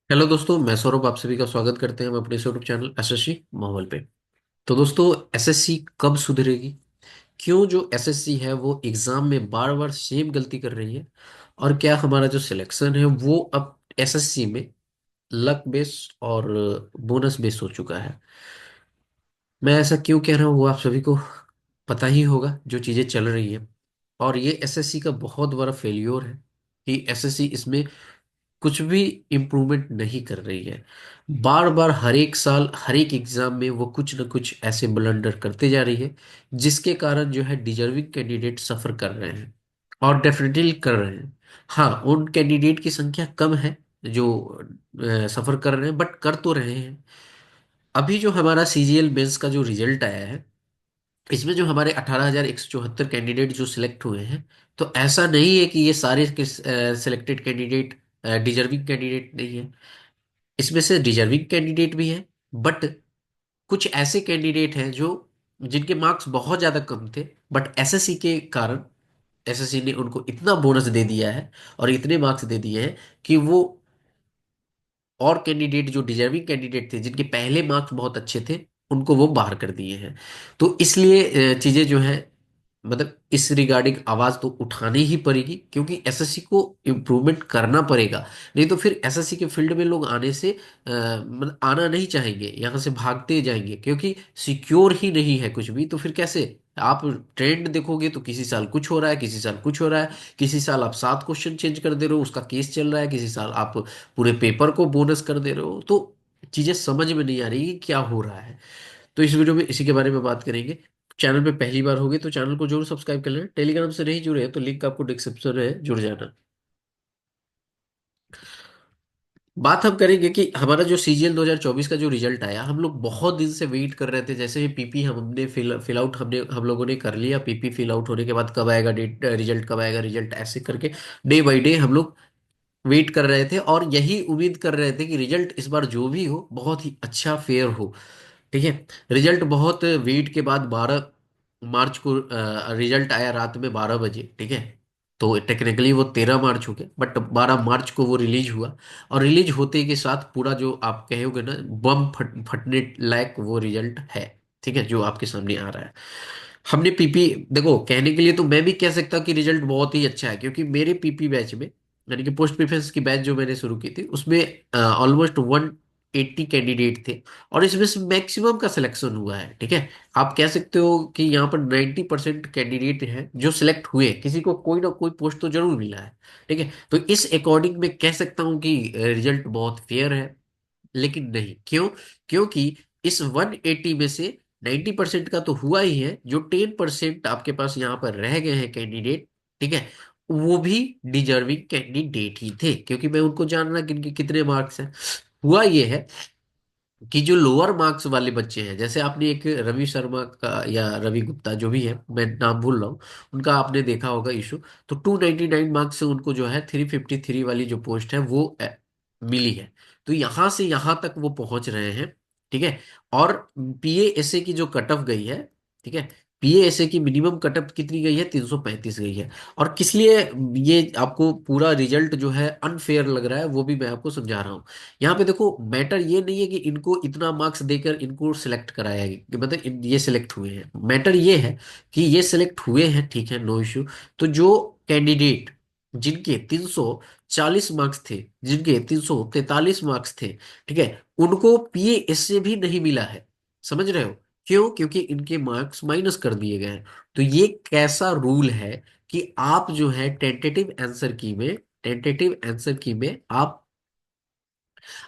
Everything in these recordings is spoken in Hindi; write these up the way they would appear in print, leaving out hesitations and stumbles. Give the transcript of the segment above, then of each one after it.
हेलो दोस्तों, मैं सौरभ आप सभी का स्वागत करते हैं हम अपने यूट्यूब चैनल एसएससी माहौल पे। तो दोस्तों, एसएससी कब सुधरेगी? क्यों जो एसएससी है वो एग्जाम में बार बार सेम गलती कर रही है? और क्या हमारा जो सिलेक्शन है वो अब एसएससी में लक बेस और बोनस बेस हो चुका है? मैं ऐसा क्यों कह रहा हूँ वो आप सभी को पता ही होगा, जो चीज़ें चल रही हैं। और ये एसएससी का बहुत बड़ा फेल्योर है कि एसएससी इसमें कुछ भी इम्प्रूवमेंट नहीं कर रही है। बार बार हर एक साल हर एक एग्जाम में वो कुछ ना कुछ ऐसे ब्लंडर करते जा रही है, जिसके कारण जो है डिजर्विंग कैंडिडेट सफर कर रहे हैं और डेफिनेटली कर रहे हैं। हाँ, उन कैंडिडेट की संख्या कम है जो सफर कर रहे हैं, बट कर तो रहे हैं। अभी जो हमारा सीजीएल मेंस का जो रिजल्ट आया है, इसमें जो हमारे 18,174 कैंडिडेट जो सिलेक्ट हुए हैं, तो ऐसा नहीं है कि ये सारे सिलेक्टेड कैंडिडेट डिजर्विंग कैंडिडेट नहीं है। इसमें से डिजर्विंग कैंडिडेट भी है, बट कुछ ऐसे कैंडिडेट हैं जो जिनके मार्क्स बहुत ज्यादा कम थे, बट एसएससी के कारण एसएससी ने उनको इतना बोनस दे दिया है और इतने मार्क्स दे दिए हैं कि वो और कैंडिडेट जो डिजर्विंग कैंडिडेट थे जिनके पहले मार्क्स बहुत अच्छे थे, उनको वो बाहर कर दिए हैं। तो इसलिए चीजें जो है, मतलब इस रिगार्डिंग आवाज तो उठानी ही पड़ेगी, क्योंकि एसएससी को इम्प्रूवमेंट करना पड़ेगा। नहीं तो फिर एसएससी के फील्ड में लोग आने से मतलब आना नहीं चाहेंगे, यहाँ से भागते जाएंगे, क्योंकि सिक्योर ही नहीं है कुछ भी। तो फिर कैसे आप ट्रेंड देखोगे तो किसी साल कुछ हो रहा है, किसी साल कुछ हो रहा है, किसी साल आप 7 क्वेश्चन चेंज कर दे रहे हो, उसका केस चल रहा है, किसी साल आप पूरे पेपर को बोनस कर दे रहे हो। तो चीजें समझ में नहीं आ रही कि क्या हो रहा है। तो इस वीडियो में इसी के बारे में बात करेंगे। चैनल पे पहली बार होगी तो चैनल को जरूर सब्सक्राइब कर लेना। टेलीग्राम से नहीं जुड़े हैं तो लिंक आपको डिस्क्रिप्शन में है, जुड़ जाना। बात हम करेंगे कि हमारा जो सीजीएल 2024 का जो रिजल्ट आया, हम लोग बहुत दिन से वेट कर रहे थे। जैसे ही पीपी हमने फिल आउट हमने हम लोगों ने कर लिया, पीपी फिल आउट होने के बाद कब आएगा डेट, रिजल्ट कब आएगा, रिजल्ट ऐसे करके डे बाय डे हम लोग वेट कर रहे थे और यही उम्मीद कर रहे थे कि रिजल्ट इस बार जो भी हो बहुत ही अच्छा फेयर हो। ठीक है। रिजल्ट बहुत वेट के बाद 12 मार्च को रिजल्ट आया रात में 12 बजे। ठीक है। तो टेक्निकली वो 13 मार्च हो गया, बट 12 मार्च को वो रिलीज हुआ। और रिलीज होते के साथ पूरा जो आप कहोगे ना, बम फटने लायक वो रिजल्ट है। ठीक है, जो आपके सामने आ रहा है। हमने पीपी, देखो कहने के लिए तो मैं भी कह सकता हूँ कि रिजल्ट बहुत ही अच्छा है, क्योंकि मेरे पीपी बैच में, यानी कि पोस्ट प्रिफरेंस की बैच जो मैंने शुरू की थी, उसमें ऑलमोस्ट 180 कैंडिडेट थे और इसमें से मैक्सिमम का सिलेक्शन हुआ है। ठीक है। आप कह सकते हो कि यहाँ पर 90% कैंडिडेट हैं जो सिलेक्ट हुए, किसी को कोई ना कोई पोस्ट तो जरूर मिला है। ठीक है। तो इस अकॉर्डिंग मैं कह सकता हूँ कि रिजल्ट बहुत फेयर है। लेकिन नहीं, क्यों? क्योंकि इस 180 में से 90% का तो हुआ ही है, जो 10% आपके पास यहाँ पर रह गए हैं कैंडिडेट। ठीक है। वो भी डिजर्विंग कैंडिडेट ही थे, क्योंकि मैं उनको जानना कि इनके कितने मार्क्स हैं। हुआ ये है कि जो लोअर मार्क्स वाले बच्चे हैं, जैसे आपने एक रवि शर्मा का या रवि गुप्ता जो भी है, मैं नाम भूल रहा हूँ, उनका आपने देखा होगा इशू। तो 299 मार्क्स से उनको जो है 353 वाली जो पोस्ट है वो मिली है। तो यहां से यहां तक वो पहुंच रहे हैं। ठीक है। और पीएएसए की जो कट ऑफ गई है, ठीक है, पीएएसए की मिनिमम कट ऑफ कितनी गई है? 335 गई है। और किस लिए ये आपको पूरा रिजल्ट जो है अनफेयर लग रहा है, वो भी मैं आपको समझा रहा हूँ। यहाँ पे देखो, मैटर ये नहीं है कि इनको इतना मार्क्स देकर इनको सिलेक्ट कराया गया, कि मतलब ये सिलेक्ट हुए हैं। मैटर ये है कि ये सिलेक्ट हुए हैं, ठीक है, नो इश्यू। तो जो कैंडिडेट जिनके 340 मार्क्स थे, जिनके 343 मार्क्स थे, ठीक है, उनको पीएएस से भी नहीं मिला है। समझ रहे हो? क्यों? क्योंकि इनके मार्क्स माइनस कर दिए गए हैं। तो ये कैसा रूल है कि आप जो है टेंटेटिव आंसर की में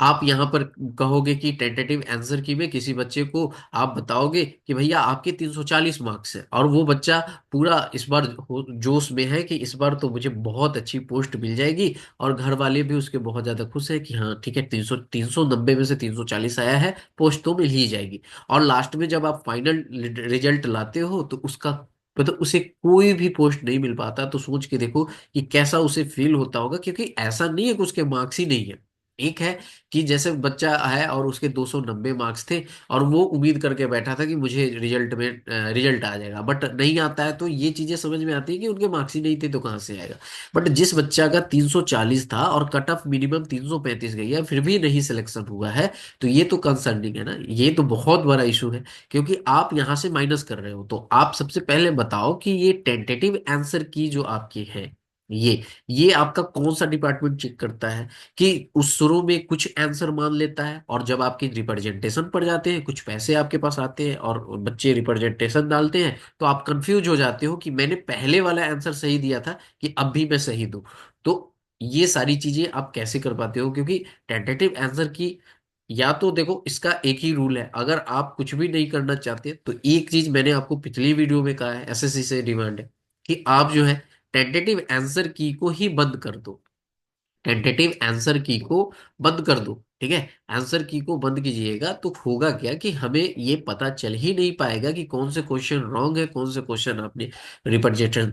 आप यहां पर कहोगे कि टेंटेटिव आंसर की में किसी बच्चे को आप बताओगे कि भैया आपके 340 मार्क्स है, और वो बच्चा पूरा इस बार जोश में है कि इस बार तो मुझे बहुत अच्छी पोस्ट मिल जाएगी, और घर वाले भी उसके बहुत ज्यादा खुश है कि हाँ ठीक है, 390 में से 340 आया है, पोस्ट तो मिल ही जाएगी। और लास्ट में जब आप फाइनल रिजल्ट लाते हो तो उसका मतलब उसे कोई भी पोस्ट नहीं मिल पाता। तो सोच के देखो कि कैसा उसे फील होता होगा, क्योंकि ऐसा नहीं है कि उसके मार्क्स ही नहीं है। एक है कि जैसे बच्चा है और उसके 290 मार्क्स थे, और वो उम्मीद करके बैठा था कि मुझे रिजल्ट में रिजल्ट आ जाएगा, बट नहीं आता है, तो ये चीजें समझ में आती है कि उनके मार्क्स ही नहीं थे तो कहाँ से आएगा। बट जिस बच्चा का 340 था और कट ऑफ मिनिमम 335 गई है, फिर भी नहीं सिलेक्शन हुआ है, तो ये तो कंसर्निंग है ना, ये तो बहुत बड़ा इशू है। क्योंकि आप यहाँ से माइनस कर रहे हो, तो आप सबसे पहले बताओ कि ये टेंटेटिव आंसर की जो आपकी है, ये आपका कौन सा डिपार्टमेंट चेक करता है? कि उस शुरू में कुछ आंसर मान लेता है, और जब आपके रिप्रेजेंटेशन पड़ जाते हैं, कुछ पैसे आपके पास आते हैं और बच्चे रिप्रेजेंटेशन डालते हैं, तो आप कंफ्यूज हो जाते हो कि मैंने पहले वाला आंसर सही दिया था कि अब भी मैं सही दूं। तो ये सारी चीजें आप कैसे कर पाते हो? क्योंकि टेंटेटिव आंसर की, या तो देखो इसका एक ही रूल है, अगर आप कुछ भी नहीं करना चाहते तो एक चीज मैंने आपको पिछली वीडियो में कहा है, एसएससी से डिमांड है कि आप जो है टेंटेटिव आंसर की को ही बंद कर दो। टेंटेटिव आंसर की को बंद कर दो, ठीक है। आंसर की को बंद कीजिएगा तो होगा क्या कि हमें ये पता चल ही नहीं पाएगा कि कौन से क्वेश्चन रॉन्ग है, कौन से क्वेश्चन आपने रिप्रेजेंटेशन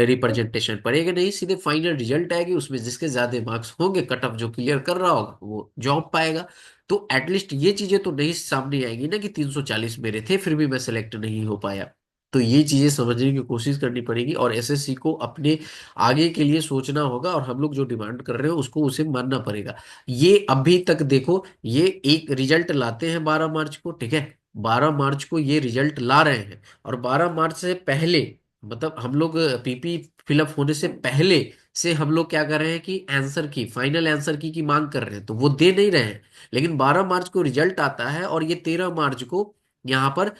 रिप्रेजेंटेशन पड़ेगा नहीं, सीधे फाइनल रिजल्ट आएगी, उसमें जिसके ज्यादा मार्क्स होंगे, कट ऑफ जो क्लियर कर रहा होगा वो जॉब पाएगा। तो एटलीस्ट ये चीजें तो नहीं सामने आएंगी ना कि 340 मेरे थे फिर भी मैं सेलेक्ट नहीं हो पाया। तो ये चीजें समझने की कोशिश करनी पड़ेगी, और एसएससी को अपने आगे के लिए सोचना होगा, और हम लोग जो डिमांड कर रहे हो उसको उसे मानना पड़ेगा। ये अभी तक देखो, ये एक रिजल्ट लाते हैं 12 मार्च को, ठीक है। 12 मार्च को ये रिजल्ट ला रहे हैं, और 12 मार्च से पहले, मतलब हम लोग पीपी फिलअप होने से पहले से हम लोग क्या कर रहे हैं कि आंसर की, फाइनल आंसर की मांग कर रहे हैं, तो वो दे नहीं रहे हैं। लेकिन 12 मार्च को रिजल्ट आता है, और ये 13 मार्च को यहाँ पर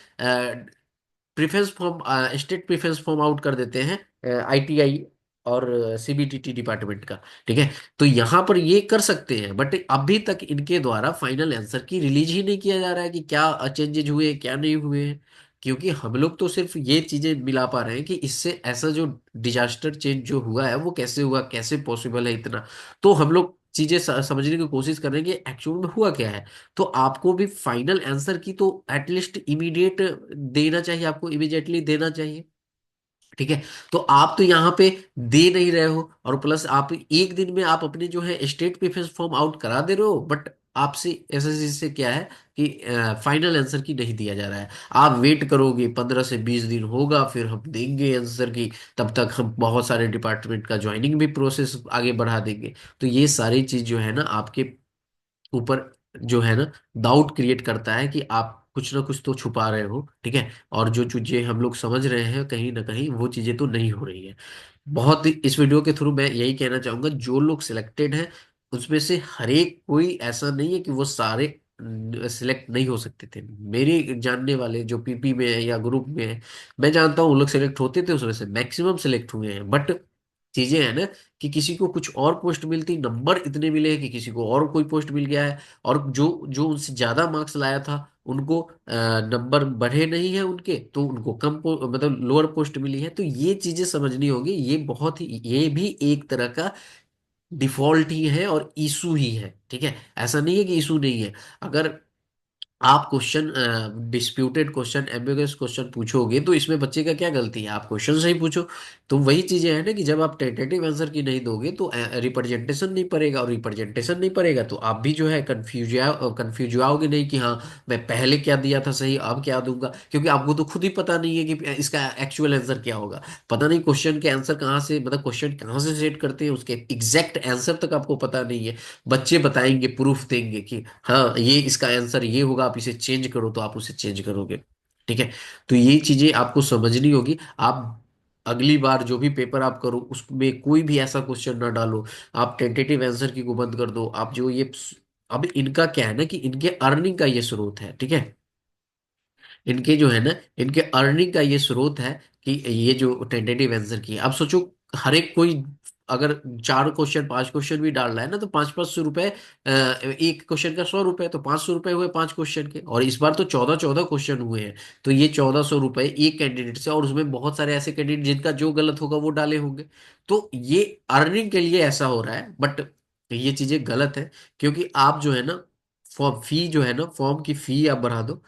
preference form, state preference form out कर देते हैं आईटीआई और सीबीटीटी डिपार्टमेंट का, ठीक है। तो यहाँ पर ये कर सकते हैं, बट अभी तक इनके द्वारा फाइनल आंसर की रिलीज ही नहीं किया जा रहा है कि क्या चेंजेज हुए क्या नहीं हुए हैं। क्योंकि हम लोग तो सिर्फ ये चीजें मिला पा रहे हैं कि इससे ऐसा जो डिजास्टर चेंज जो हुआ है वो कैसे हुआ, कैसे पॉसिबल है इतना। तो हम लोग चीजें समझने की कोशिश कर रहे हैं कि एक्चुअल में हुआ क्या है। तो आपको भी फाइनल आंसर की तो एटलीस्ट इमीडिएट देना चाहिए, आपको इमीडिएटली देना चाहिए, ठीक है। तो आप तो यहाँ पे दे नहीं रहे हो, और प्लस आप एक दिन में आप अपने जो है स्टेट प्रेफरेंस फॉर्म आउट करा दे रहे हो, बट आपसे एसएससी से क्या है कि फाइनल आंसर की नहीं दिया जा रहा है। आप वेट करोगे, 15 से 20 दिन होगा, फिर हम देंगे आंसर की। तब तक हम बहुत सारे डिपार्टमेंट का ज्वाइनिंग भी प्रोसेस आगे बढ़ा देंगे। तो ये सारी चीज जो है ना आपके ऊपर जो है ना डाउट क्रिएट करता है कि आप कुछ ना कुछ तो छुपा रहे हो, ठीक है। और जो चीजें हम लोग समझ रहे हैं कहीं ना कहीं वो चीजें तो नहीं हो रही है। इस वीडियो के थ्रू मैं यही कहना चाहूंगा, जो लोग सिलेक्टेड हैं उसमें से हर एक कोई ऐसा नहीं है कि वो सारे सिलेक्ट नहीं हो सकते थे। मेरे जानने वाले जो पीपी में है या ग्रुप में है, मैं जानता हूँ, वो लोग सिलेक्ट होते थे, उसमें से मैक्सिमम सिलेक्ट हुए हैं। बट चीजें हैं ना कि किसी को कुछ और पोस्ट मिलती, नंबर इतने मिले हैं कि किसी को और कोई पोस्ट मिल गया है, और जो जो उनसे ज्यादा मार्क्स लाया था उनको नंबर बढ़े नहीं है उनके, तो उनको मतलब लोअर पोस्ट मिली है। तो ये चीजें समझनी होगी, ये बहुत ही, ये भी एक तरह का डिफॉल्ट ही है और इशू ही है, ठीक है। ऐसा नहीं है कि इशू नहीं है। अगर आप question disputed question, ambiguous question पूछोगे तो इसमें बच्चे का क्या गलती है? आप क्वेश्चन सही पूछो। तो वही चीजें हैं ना कि जब आप टेंटेटिव आंसर की नहीं दोगे तो रिप्रेजेंटेशन नहीं पड़ेगा, और रिप्रेजेंटेशन नहीं पड़ेगा तो आप भी जो है कंफ्यूज आओगे नहीं कि हाँ मैं पहले क्या दिया था सही, अब क्या दूंगा। क्योंकि आपको तो खुद ही पता नहीं है कि इसका एक्चुअल आंसर क्या होगा। पता नहीं क्वेश्चन के आंसर कहाँ से, मतलब क्वेश्चन कहाँ से सेट करते हैं, उसके एग्जैक्ट आंसर तक आपको पता नहीं है। बच्चे बताएंगे, प्रूफ देंगे कि हाँ ये इसका आंसर ये होगा, आप इसे चेंज करो, तो आप उसे चेंज करोगे, ठीक है। तो ये चीजें आपको समझनी होगी। आप अगली बार जो भी पेपर आप करो उसमें कोई भी ऐसा क्वेश्चन ना डालो। आप टेंटेटिव आंसर की को बंद कर दो। आप जो ये, अब इनका क्या है ना कि इनके अर्निंग का ये स्रोत है, ठीक है। इनके जो है ना, इनके अर्निंग का ये स्रोत है कि ये जो टेंटेटिव आंसर की है। अब सोचो, हर एक कोई अगर 4 क्वेश्चन 5 क्वेश्चन भी डाल रहा है ना, तो 5-5 सौ रुपए, एक क्वेश्चन का 100 रुपए, तो 500 रुपए हुए 5 क्वेश्चन के। और इस बार तो 14-14 क्वेश्चन हुए हैं, तो ये 1400 रुपए एक कैंडिडेट से, और उसमें बहुत सारे ऐसे कैंडिडेट जिनका जो गलत होगा वो डाले होंगे। तो ये अर्निंग के लिए ऐसा हो रहा है, बट ये चीजें गलत है। क्योंकि आप जो है ना, फॉर्म फी जो है ना, फॉर्म की फी आप बढ़ा दो।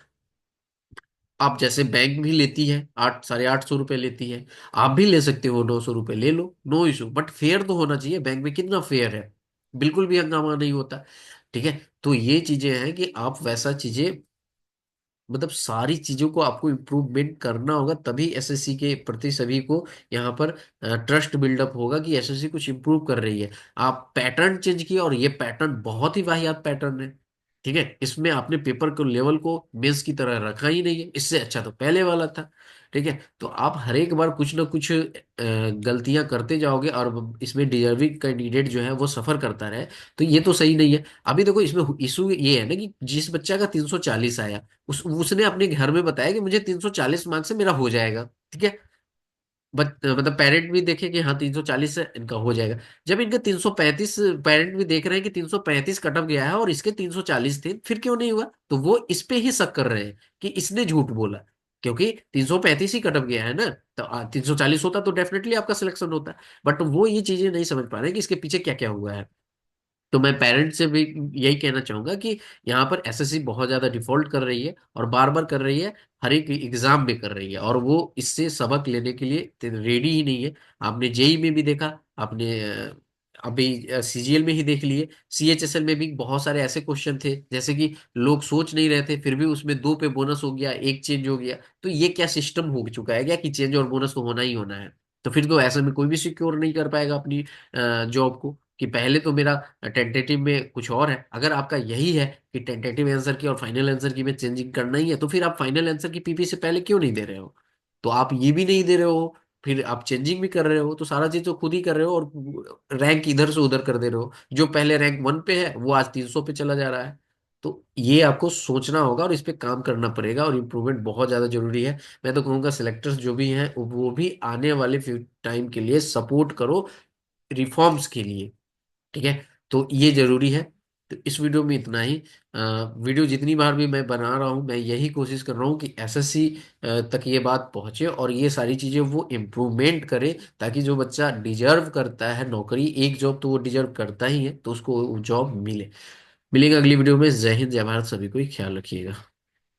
आप जैसे बैंक भी लेती है 800-850 रुपये लेती है, आप भी ले सकते हो, 900 रुपये ले लो, नो इशू। बट फेयर तो होना चाहिए, बैंक में कितना फेयर है? बिल्कुल भी हंगामा नहीं होता। ठीक है। तो ये चीजें हैं कि आप वैसा चीजें, मतलब सारी चीजों को आपको इम्प्रूवमेंट करना होगा, तभी एसएससी के प्रति सभी को यहाँ पर ट्रस्ट बिल्डअप होगा कि एसएससी कुछ इम्प्रूव कर रही है। आप पैटर्न चेंज किया और ये पैटर्न बहुत ही वाहियात पैटर्न है। ठीक है, इसमें आपने पेपर को लेवल को मेंस की तरह रखा ही नहीं है, इससे अच्छा तो पहले वाला था। ठीक है, तो आप हर एक बार कुछ ना कुछ गलतियां करते जाओगे और इसमें डिजर्विंग कैंडिडेट जो है वो सफर करता रहे, तो ये तो सही नहीं है। अभी देखो इसमें इशू ये है ना कि जिस बच्चा का 340 आया, उसने अपने घर में बताया कि मुझे 340 मार्क्स से मेरा हो जाएगा। ठीक है, मतलब पेरेंट भी देखे कि हाँ 340 से इनका हो जाएगा। जब इनका 335, पेरेंट भी देख रहे हैं कि 335 कट ऑफ गया है और इसके 340 थे, फिर क्यों नहीं हुआ, तो वो इस पे ही शक कर रहे हैं कि इसने झूठ बोला। क्योंकि 335 ही कट ऑफ गया है ना, तो 340 होता तो डेफिनेटली आपका सिलेक्शन होता। बट वो ये चीजें नहीं समझ पा रहे हैं कि इसके पीछे क्या क्या हुआ है। तो मैं पेरेंट्स से भी यही कहना चाहूंगा कि यहाँ पर एसएससी बहुत ज्यादा डिफॉल्ट कर रही है और बार बार कर रही है, हर एक एग्जाम में कर रही है, और वो इससे सबक लेने के लिए रेडी ही नहीं है। आपने जेई में भी देखा, आपने अभी सीजीएल में ही देख लिए, सीएचएसएल में भी बहुत सारे ऐसे क्वेश्चन थे जैसे कि लोग सोच नहीं रहे थे, फिर भी उसमें दो पे बोनस हो गया, एक चेंज हो गया। तो ये क्या सिस्टम हो चुका है क्या कि चेंज और बोनस तो होना ही होना है। तो फिर तो ऐसे में कोई भी सिक्योर नहीं कर पाएगा अपनी जॉब को, कि पहले तो मेरा टेंटेटिव में कुछ और है। अगर आपका यही है कि टेंटेटिव आंसर की और फाइनल आंसर की में चेंजिंग करना ही है, तो फिर आप फाइनल आंसर की पीपी से पहले क्यों नहीं दे रहे हो। तो आप ये भी नहीं दे रहे हो, फिर आप चेंजिंग भी कर रहे हो, तो सारा चीज तो खुद ही कर रहे हो, और रैंक इधर से उधर कर दे रहे हो। जो पहले रैंक 1 पे है वो आज 300 पे चला जा रहा है। तो ये आपको सोचना होगा और इस पे काम करना पड़ेगा, और इम्प्रूवमेंट बहुत ज्यादा जरूरी है। मैं तो कहूँगा सिलेक्टर्स जो भी हैं वो भी आने वाले टाइम के लिए सपोर्ट करो, रिफॉर्म्स के लिए। ठीक है, तो ये जरूरी है। तो इस वीडियो में इतना ही। वीडियो जितनी बार भी मैं बना रहा हूँ, मैं यही कोशिश कर रहा हूँ कि एसएससी तक ये बात पहुंचे और ये सारी चीजें वो इम्प्रूवमेंट करे, ताकि जो बच्चा डिजर्व करता है नौकरी, एक जॉब तो वो डिजर्व करता ही है, तो उसको जॉब मिले। मिलेगा अगली वीडियो में। जय हिंद, जय भारत, सभी को ही ख्याल रखिएगा।